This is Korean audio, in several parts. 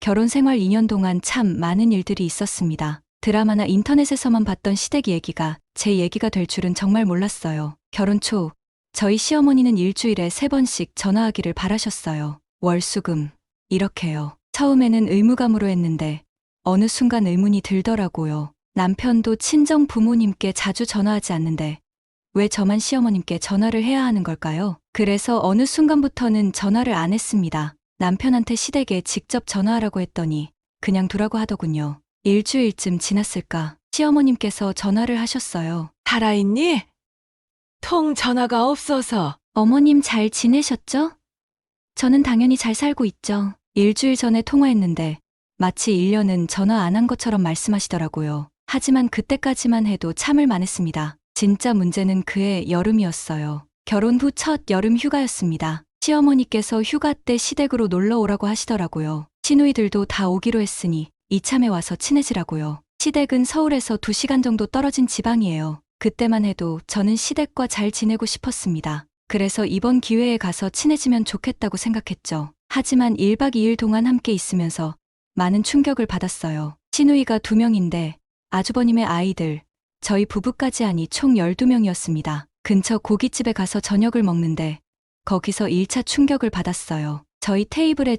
결혼 생활 2년 동안 참 많은 일들이 있었습니다. 드라마나 인터넷에서만 봤던 시댁 얘기가 제 얘기가 될 줄은 정말 몰랐어요. 결혼 초 저희 시어머니는 일주일에 3번씩 전화하기를 바라셨어요. 월, 수, 금 이렇게요. 처음에는 의무감으로 했는데 어느 순간 의문이 들더라고요. 남편도 친정 부모님께 자주 전화하지 않는데 왜 저만 시어머님께 전화를 해야 하는 걸까요? 그래서 어느 순간부터는 전화를 안 했습니다. 남편한테 시댁에 직접 전화하라고 했더니 그냥 두라고 하더군요. 일주일쯤 지났을까 시어머님께서 전화를 하셨어요. 살아있니? 통 전화가 없어서. 어머님 잘 지내셨죠? 저는 당연히 잘 살고 있죠. 일주일 전에 통화했는데 마치 1년은 전화 안 한 것처럼 말씀하시더라고요. 하지만 그때까지만 해도 참을 만했습니다. 진짜 문제는 그해 여름이었어요. 결혼 후 첫 여름 휴가였습니다. 시어머니께서 휴가 때 시댁으로 놀러 오라고 하시더라고요. 시누이들도 다 오기로 했으니 이참에 와서 친해지라고요. 시댁은 서울에서 2시간 정도 떨어진 지방이에요. 그때만 해도 저는 시댁과 잘 지내고 싶었습니다. 그래서 이번 기회에 가서 친해지면 좋겠다고 생각했죠. 하지만 1박 2일 동안 함께 있으면서 많은 충격을 받았어요. 시누이가 2명인데 아주버님의 아이들, 저희 부부까지 하니 총 12명이었습니다. 근처 고깃집에 가서 저녁을 먹는데 거기서 1차 충격을 받았어요. 저희 테이블에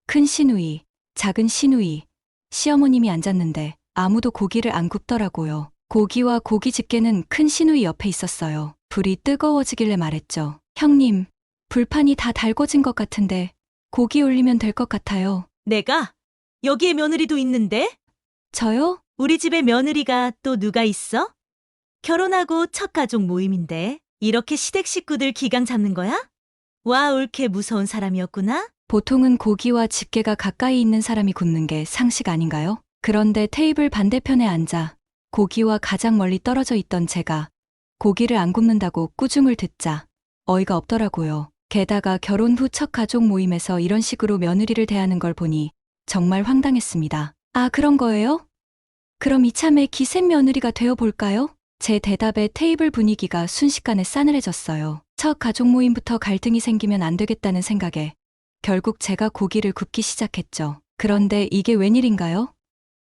큰 시누이, 작은 시누이, 시어머님이 앉았는데 아무도 고기를 안 굽더라고요. 고기와 고기 집게는 큰 시누이 옆에 있었어요. 불이 뜨거워지길래 말했죠. 형님, 불판이 다 달궈진 것 같은데 고기 올리면 될 것 같아요. 내가? 여기에 며느리도 있는데? 저요? 우리 집에 며느리가 또 누가 있어? 결혼하고 첫 가족 모임인데 이렇게 시댁 식구들 기강 잡는 거야? 와, 옳게 무서운 사람이었구나? 보통은 고기와 집게가 가까이 있는 사람이 굽는 게 상식 아닌가요? 그런데 테이블 반대편에 앉아 고기와 가장 멀리 떨어져 있던 제가 고기를 안 굽는다고 꾸중을 듣자 어이가 없더라고요. 게다가 결혼 후 첫 가족 모임에서 이런 식으로 며느리를 대하는 걸 보니 정말 황당했습니다. 아, 그런 거예요? 그럼 이참에 기생 며느리가 되어 볼까요? 제 대답에 테이블 분위기가 순식간에 싸늘해졌어요. 첫 가족 모임부터 갈등이 생기면 안 되겠다는 생각에 결국 제가 고기를 굽기 시작했죠. 그런데 이게 웬일인가요?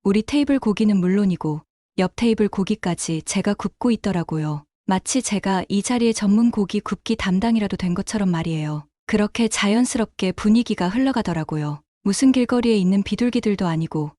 우리 테이블 고기는 물론이고 옆 테이블 고기까지 제가 굽고 있더라고요. 마치 제가 이 자리의 전문 고기 굽기 담당이라도 된 것처럼 말이에요. 그렇게 자연스럽게 분위기가 흘러가더라고요. 무슨 길거리에 있는 비둘기들도 아니고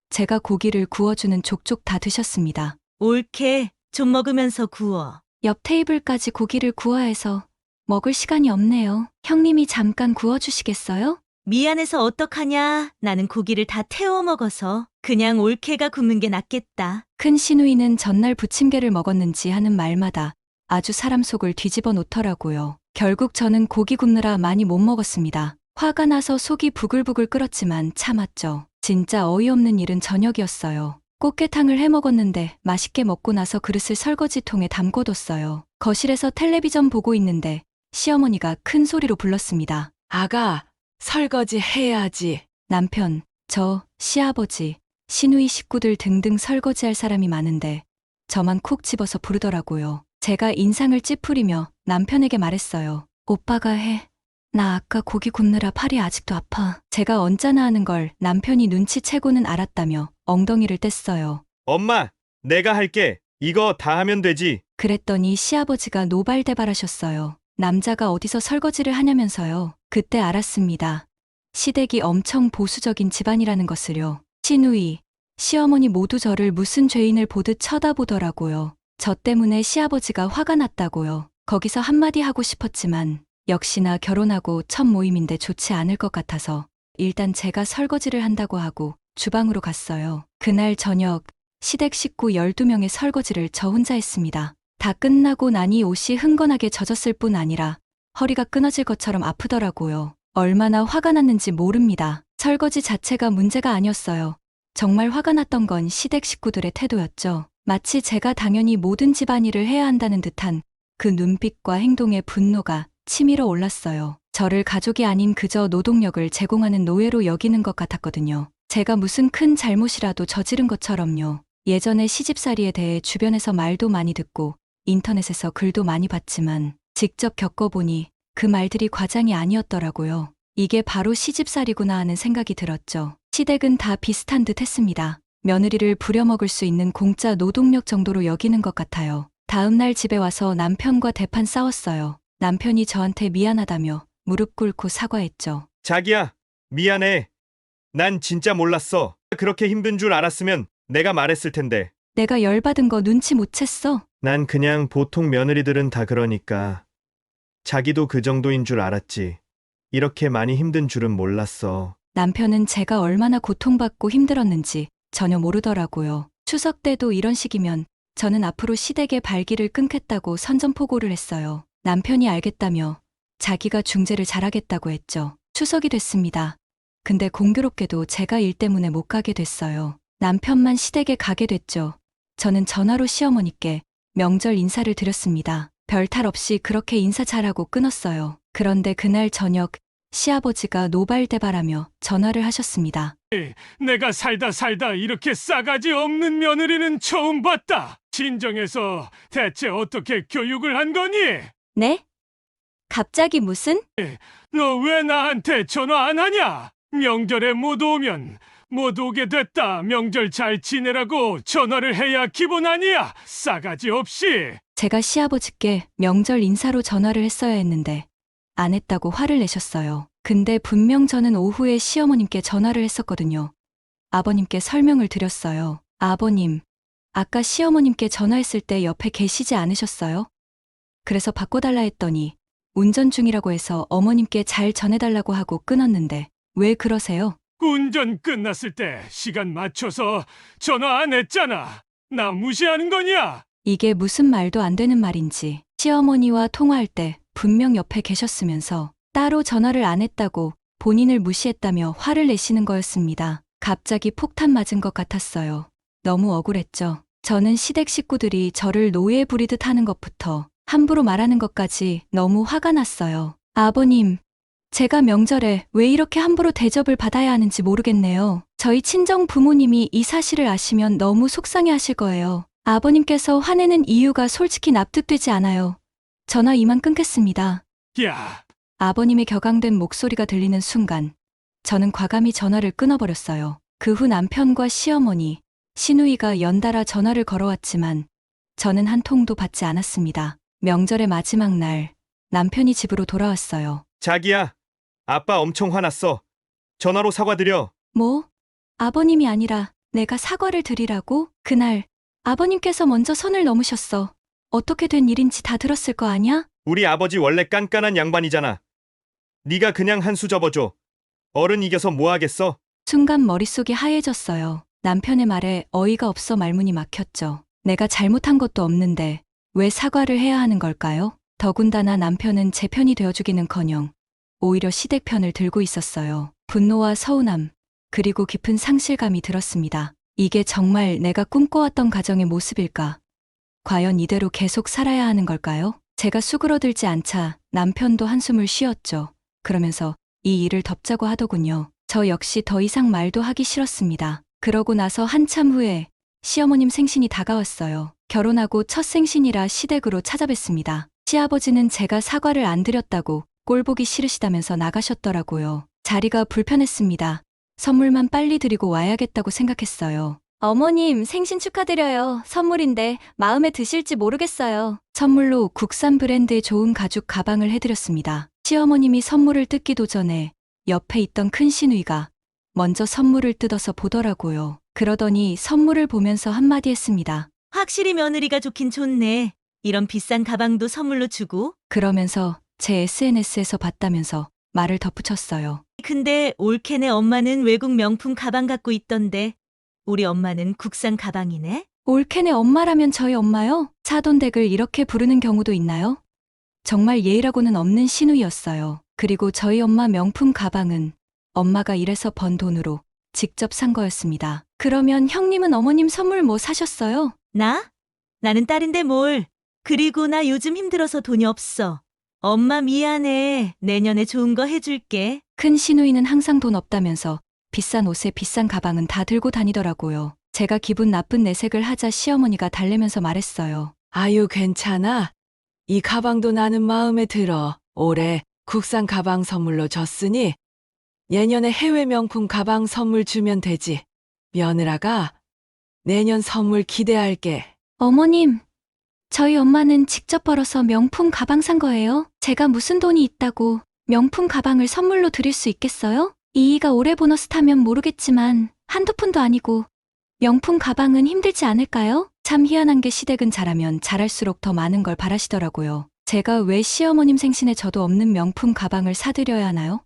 제가 고기를 구워주는 족족 다 드셨습니다. 옳게 좀 먹으면서 구워. 옆 테이블까지 고기를 구워야 해서 먹을 시간이 없네요. 형님이 잠깐 구워주시겠어요? 미안해서 어떡하냐. 나는 고기를 다 태워 먹어서 그냥 옳게가 굽는 게 낫겠다. 큰 시누이는 전날 부침개를 먹었는지 하는 말마다 아주 사람 속을 뒤집어 놓더라고요. 결국 저는 고기 굽느라 많이 못 먹었습니다. 화가 나서 속이 부글부글 끓었지만 참았죠. 진짜 어이없는 일은 저녁이었어요. 꽃게탕을 해 먹었는데 맛있게 먹고 나서 그릇을 설거지통에 담궈뒀어요. 거실에서 텔레비전 보고 있는데 시어머니가 큰 소리로 불렀습니다. 아가, 설거지 해야지. 남편, 저, 시아버지, 시누이 식구들 등등 설거지할 사람이 많은데 저만 콕 집어서 부르더라고요. 제가 인상을 찌푸리며 남편에게 말했어요. 오빠가 해. 나 아까 고기 굽느라 팔이 아직도 아파. 제가 언짢아 하는 걸 남편이 눈치채고는 알았다며 엉덩이를 뗐어요. 엄마, 내가 할게. 이거 다 하면 되지. 그랬더니 시아버지가 노발대발하셨어요. 남자가 어디서 설거지를 하냐면서요. 그때 알았습니다. 시댁이 엄청 보수적인 집안이라는 것을요. 시누이, 시어머니 모두 저를 무슨 죄인을 보듯 쳐다보더라고요. 저 때문에 시아버지가 화가 났다고요. 거기서 한마디 하고 싶었지만 역시나 결혼하고 첫 모임인데 좋지 않을 것 같아서 일단 제가 설거지를 한다고 하고 주방으로 갔어요. 그날 저녁 시댁 식구 12명의 설거지를 저 혼자 했습니다. 다 끝나고 나니 옷이 흥건하게 젖었을 뿐 아니라 허리가 끊어질 것처럼 아프더라고요. 얼마나 화가 났는지 모릅니다. 설거지 자체가 문제가 아니었어요. 정말 화가 났던 건 시댁 식구들의 태도였죠. 마치 제가 당연히 모든 집안일을 해야 한다는 듯한 그 눈빛과 행동의 분노가 치밀어 올랐어요. 저를 가족이 아닌 그저 노동력을 제공하는 노예로 여기는 것 같았거든요. 제가 무슨 큰 잘못이라도 저지른 것처럼요. 예전에 시집살이에 대해 주변에서 말도 많이 듣고 인터넷에서 글도 많이 봤지만 직접 겪어보니 그 말들이 과장이 아니었더라고요. 이게 바로 시집살이구나 하는 생각이 들었죠. 시댁은 다 비슷한 듯 했습니다. 며느리를 부려먹을 수 있는 공짜 노동력 정도로 여기는 것 같아요. 다음 날 집에 와서 남편과 대판 싸웠어요. 남편이 저한테 미안하다며 무릎 꿇고 사과했죠. 자기야, 미안해. 난 진짜 몰랐어. 그렇게 힘든 줄 알았으면 내가 말했을 텐데. 내가 열받은 거 눈치 못 챘어. 난 그냥 보통 며느리들은 다 그러니까. 자기도 그 정도인 줄 알았지. 이렇게 많이 힘든 줄은 몰랐어. 남편은 제가 얼마나 고통받고 힘들었는지 전혀 모르더라고요. 추석 때도 이런 식이면 저는 앞으로 시댁의 발길을 끊겠다고 선전포고를 했어요. 남편이 알겠다며 자기가 중재를 잘하겠다고 했죠. 추석이 됐습니다. 근데 공교롭게도 제가 일 때문에 못 가게 됐어요. 남편만 시댁에 가게 됐죠. 저는 전화로 시어머니께 명절 인사를 드렸습니다. 별탈 없이 그렇게 인사 잘하고 끊었어요. 그런데 그날 저녁 시아버지가 노발대발하며 전화를 하셨습니다. 내가 살다 이렇게 싸가지 없는 며느리는 처음 봤다. 친정에서 대체 어떻게 교육을 한 거니? 네? 갑자기 무슨? 너 왜 나한테 전화 안 하냐? 명절에 못 오면 못 오게 됐다. 명절 잘 지내라고 전화를 해야 기본 아니야. 싸가지 없이. 제가 시아버지께 명절 인사로 전화를 했어야 했는데 안 했다고 화를 내셨어요. 근데 분명 저는 오후에 시어머님께 전화를 했었거든요. 아버님께 설명을 드렸어요. 아버님, 아까 시어머님께 전화했을 때 옆에 계시지 않으셨어요? 그래서 바꿔달라 했더니 운전 중이라고 해서 어머님께 잘 전해달라고 하고 끊었는데 왜 그러세요? 운전 끝났을 때 시간 맞춰서 전화 안 했잖아. 나 무시하는 거냐? 이게 무슨 말도 안 되는 말인지 시어머니와 통화할 때 분명 옆에 계셨으면서 따로 전화를 안 했다고 본인을 무시했다며 화를 내시는 거였습니다. 갑자기 폭탄 맞은 것 같았어요. 너무 억울했죠. 저는 시댁 식구들이 저를 노예 부리듯 하는 것부터 함부로 말하는 것까지 너무 화가 났어요. 아버님, 제가 명절에 왜 이렇게 함부로 대접을 받아야 하는지 모르겠네요. 저희 친정 부모님이 이 사실을 아시면 너무 속상해 하실 거예요. 아버님께서 화내는 이유가 솔직히 납득되지 않아요. 전화 이만 끊겠습니다. 야, 아버님의 격앙된 목소리가 들리는 순간 저는 과감히 전화를 끊어버렸어요. 그 후 남편과 시어머니, 시누이가 연달아 전화를 걸어왔지만 저는 한 통도 받지 않았습니다. 명절의 마지막 날 남편이 집으로 돌아왔어요. 자기야, 아빠 엄청 화났어. 전화로 사과드려. 뭐? 아버님이 아니라 내가 사과를 드리라고? 그날 아버님께서 먼저 선을 넘으셨어. 어떻게 된 일인지 다 들었을 거 아냐? 우리 아버지 원래 깐깐한 양반이잖아. 네가 그냥 한 수 접어줘. 어른 이겨서 뭐 하겠어? 순간 머릿속이 하얘졌어요. 남편의 말에 어이가 없어 말문이 막혔죠. 내가 잘못한 것도 없는데 왜 사과를 해야 하는 걸까요? 더군다나 남편은 제 편이 되어주기는커녕 오히려 시댁 편을 들고 있었어요. 분노와 서운함, 그리고 깊은 상실감이 들었습니다. 이게 정말 내가 꿈꿔왔던 가정의 모습일까? 과연 이대로 계속 살아야 하는 걸까요? 제가 수그러들지 않자 남편도 한숨을 쉬었죠. 그러면서 이 일을 덮자고 하더군요. 저 역시 더 이상 말도 하기 싫었습니다. 그러고 나서 한참 후에 시어머님 생신이 다가왔어요. 결혼하고 첫 생신이라 시댁으로 찾아뵀습니다. 시아버지는 제가 사과를 안 드렸다고 꼴보기 싫으시다면서 나가셨더라고요. 자리가 불편했습니다. 선물만 빨리 드리고 와야겠다고 생각했어요. 어머님, 생신 축하드려요. 선물인데 마음에 드실지 모르겠어요. 선물로 국산 브랜드의 좋은 가죽 가방을 해드렸습니다. 시어머님이 선물을 뜯기도 전에 옆에 있던 큰 시누이가 먼저 선물을 뜯어서 보더라고요. 그러더니 선물을 보면서 한마디 했습니다. 확실히 며느리가 좋긴 좋네. 이런 비싼 가방도 선물로 주고. 그러면서 제 SNS에서 봤다면서 말을 덧붙였어요. 근데 올케네 엄마는 외국 명품 가방 갖고 있던데 우리 엄마는 국산 가방이네? 올케네 엄마라면 저희 엄마요? 사돈댁을 이렇게 부르는 경우도 있나요? 정말 예의라고는 없는 시누이였어요. 그리고 저희 엄마 명품 가방은 엄마가 일해서 번 돈으로 직접 산 거였습니다. 그러면 형님은 어머님 선물 뭐 사셨어요? 나? 나는 딸인데 뭘. 그리고 나 요즘 힘들어서 돈이 없어. 엄마 미안해. 내년에 좋은 거 해줄게. 큰 시누이는 항상 돈 없다면서 비싼 옷에 비싼 가방은 다 들고 다니더라고요. 제가 기분 나쁜 내색을 하자 시어머니가 달래면서 말했어요. 아유, 괜찮아. 이 가방도 나는 마음에 들어. 올해 국산 가방 선물로 줬으니 내년에 해외 명품 가방 선물 주면 되지. 며느라가 내년 선물 기대할게. 어머님, 저희 엄마는 직접 벌어서 명품 가방 산 거예요. 제가 무슨 돈이 있다고 명품 가방을 선물로 드릴 수 있겠어요? 이이가 올해 보너스 타면 모르겠지만 한두 푼도 아니고 명품 가방은 힘들지 않을까요? 참 희한한 게 시댁은 잘하면 잘할수록 더 많은 걸 바라시더라고요. 제가 왜 시어머님 생신에 저도 없는 명품 가방을 사드려야 하나요?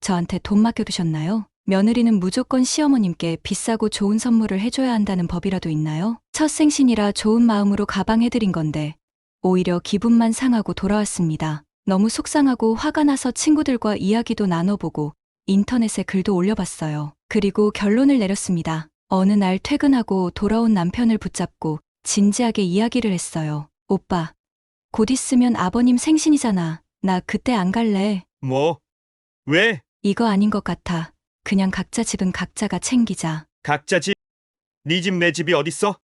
저한테 돈 맡겨두셨나요? 며느리는 무조건 시어머님께 비싸고 좋은 선물을 해줘야 한다는 법이라도 있나요? 첫 생신이라 좋은 마음으로 가방 해드린 건데 오히려 기분만 상하고 돌아왔습니다. 너무 속상하고 화가 나서 친구들과 이야기도 나눠보고 인터넷에 글도 올려봤어요. 그리고 결론을 내렸습니다. 어느 날 퇴근하고 돌아온 남편을 붙잡고 진지하게 이야기를 했어요. 오빠, 곧 있으면 아버님 생신이잖아. 나 그때 안 갈래. 뭐? 왜? 이거 아닌 것 같아. 그냥 각자 집은 각자가 챙기자. 각자 집? 네 집 내 집이 어딨어?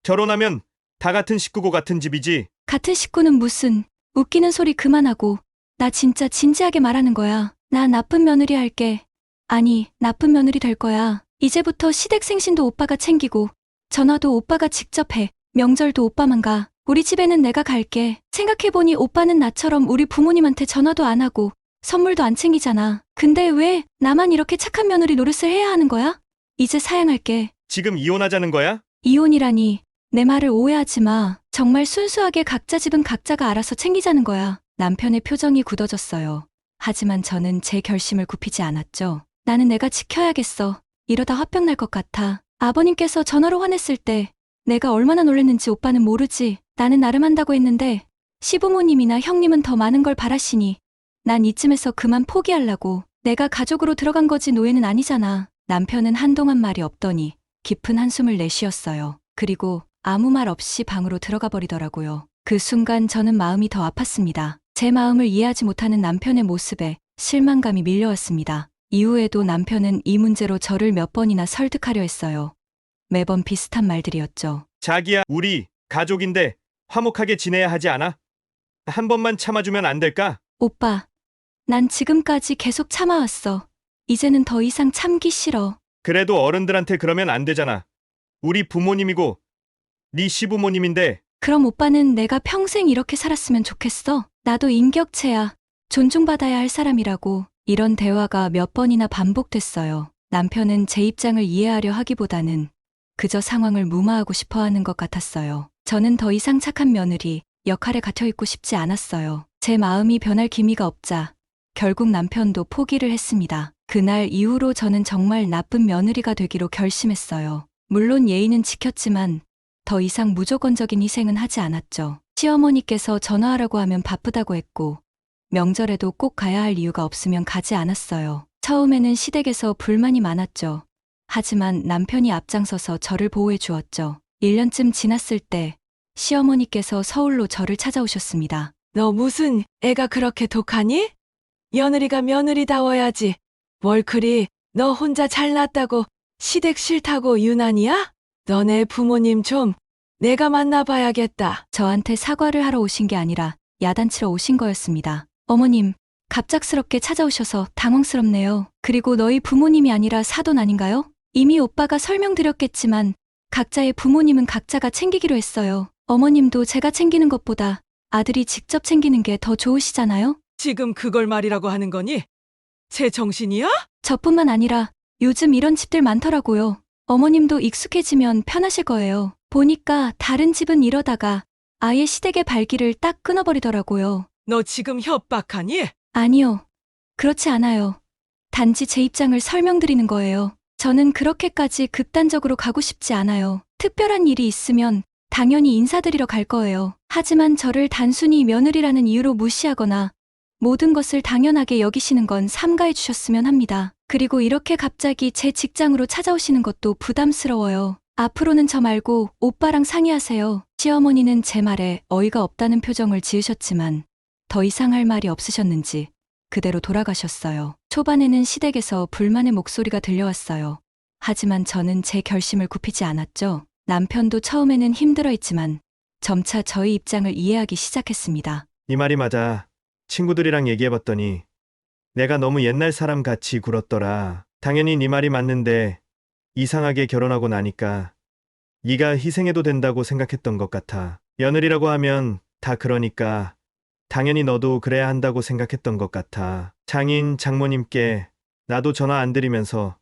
결혼하면 다 같은 식구고 같은 집이지. 같은 식구는 무슨, 웃기는 소리 그만하고. 나 진짜 진지하게 말하는 거야. 나 나쁜 며느리 할게. 아니, 나쁜 며느리 될 거야. 이제부터 시댁 생신도 오빠가 챙기고 전화도 오빠가 직접 해. 명절도 오빠만 가. 우리 집에는 내가 갈게. 생각해보니 오빠는 나처럼 우리 부모님한테 전화도 안 하고 선물도 안 챙기잖아. 근데 왜 나만 이렇게 착한 며느리 노릇을 해야 하는 거야? 이제 사양할게. 지금 이혼하자는 거야? 이혼이라니. 내 말을 오해하지 마. 정말 순수하게 각자 집은 각자가 알아서 챙기자는 거야. 남편의 표정이 굳어졌어요. 하지만 저는 제 결심을 굽히지 않았죠. 나는 내가 지켜야겠어. 이러다 화병 날 것 같아. 아버님께서 전화로 화냈을 때 내가 얼마나 놀랐는지 오빠는 모르지. 나는 나름 한다고 했는데 시부모님이나 형님은 더 많은 걸 바라시니 난 이쯤에서 그만 포기하려고. 내가 가족으로 들어간 거지 노예는 아니잖아. 남편은 한동안 말이 없더니 깊은 한숨을 내쉬었어요. 그리고 아무 말 없이 방으로 들어가 버리더라고요. 그 순간 저는 마음이 더 아팠습니다. 제 마음을 이해하지 못하는 남편의 모습에 실망감이 밀려왔습니다. 이후에도 남편은 이 문제로 저를 몇 번이나 설득하려 했어요. 매번 비슷한 말들이었죠. 자기야, 우리 가족인데 화목하게 지내야 하지 않아? 한 번만 참아주면 안 될까? 오빠, 난 지금까지 계속 참아왔어. 이제는 더 이상 참기 싫어. 그래도 어른들한테 그러면 안 되잖아. 우리 부모님이고 네 시부모님인데. 그럼 오빠는 내가 평생 이렇게 살았으면 좋겠어? 나도 인격체야. 존중받아야 할 사람이라고. 이런 대화가 몇 번이나 반복됐어요. 남편은 제 입장을 이해하려 하기보다는 그저 상황을 무마하고 싶어 하는 것 같았어요. 저는 더 이상 착한 며느리 역할에 갇혀있고 싶지 않았어요. 제 마음이 변할 기미가 없자 결국 남편도 포기를 했습니다. 그날 이후로 저는 정말 나쁜 며느리가 되기로 결심했어요. 물론 예의는 지켰지만 더 이상 무조건적인 희생은 하지 않았죠. 시어머니께서 전화하라고 하면 바쁘다고 했고 명절에도 꼭 가야 할 이유가 없으면 가지 않았어요. 처음에는 시댁에서 불만이 많았죠. 하지만 남편이 앞장서서 저를 보호해 주었죠. 1년쯤 지났을 때 시어머니께서 서울로 저를 찾아오셨습니다. 너 무슨 애가 그렇게 독하니? 며느리가 며느리다워야지. 뭘 그리 너 혼자 잘났다고 시댁 싫다고 유난이야? 너네 부모님 좀 내가 만나봐야겠다. 저한테 사과를 하러 오신 게 아니라 야단치러 오신 거였습니다. 어머님, 갑작스럽게 찾아오셔서 당황스럽네요. 그리고 너희 부모님이 아니라 사돈 아닌가요? 이미 오빠가 설명드렸겠지만 각자의 부모님은 각자가 챙기기로 했어요. 어머님도 제가 챙기는 것보다 아들이 직접 챙기는 게 더 좋으시잖아요? 지금 그걸 말이라고 하는 거니? 제 정신이야? 저뿐만 아니라 요즘 이런 집들 많더라고요. 어머님도 익숙해지면 편하실 거예요. 보니까 다른 집은 이러다가 아예 시댁의 발길을 딱 끊어버리더라고요. 너 지금 협박하니? 아니요. 그렇지 않아요. 단지 제 입장을 설명드리는 거예요. 저는 그렇게까지 극단적으로 가고 싶지 않아요. 특별한 일이 있으면 당연히 인사드리러 갈 거예요. 하지만 저를 단순히 며느리라는 이유로 무시하거나 모든 것을 당연하게 여기시는 건 삼가해 주셨으면 합니다. 그리고 이렇게 갑자기 제 직장으로 찾아오시는 것도 부담스러워요. 앞으로는 저 말고 오빠랑 상의하세요. 시어머니는 제 말에 어이가 없다는 표정을 지으셨지만 더 이상 할 말이 없으셨는지 그대로 돌아가셨어요. 초반에는 시댁에서 불만의 목소리가 들려왔어요. 하지만 저는 제 결심을 굽히지 않았죠. 남편도 처음에는 힘들어했지만 점차 저희 입장을 이해하기 시작했습니다. 네 말이 맞아. 친구들이랑 얘기해봤더니 내가 너무 옛날 사람 같이 굴었더라. 당연히 네 말이 맞는데 이상하게 결혼하고 나니까 네가 희생해도 된다고 생각했던 것 같아. 며느리라고 하면 다 그러니까 당연히 너도 그래야 한다고 생각했던 것 같아. 장인, 장모님께 나도 전화 안 드리면서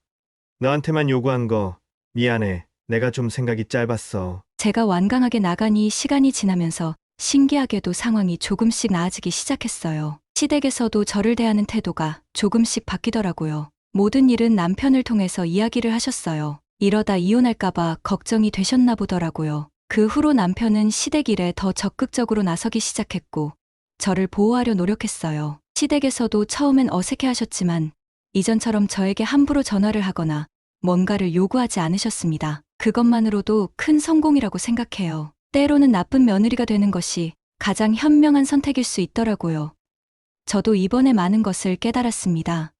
너한테만 요구한 거 미안해. 내가 좀 생각이 짧았어. 제가 완강하게 나가니 시간이 지나면서 신기하게도 상황이 조금씩 나아지기 시작했어요. 시댁에서도 저를 대하는 태도가 조금씩 바뀌더라고요. 모든 일은 남편을 통해서 이야기를 하셨어요. 이러다 이혼할까봐 걱정이 되셨나 보더라고요. 그 후로 남편은 시댁 일에 더 적극적으로 나서기 시작했고, 저를 보호하려 노력했어요. 시댁에서도 처음엔 어색해 하셨지만, 이전처럼 저에게 함부로 전화를 하거나 뭔가를 요구하지 않으셨습니다. 그것만으로도 큰 성공이라고 생각해요. 때로는 나쁜 며느리가 되는 것이 가장 현명한 선택일 수 있더라고요. 저도 이번에 많은 것을 깨달았습니다.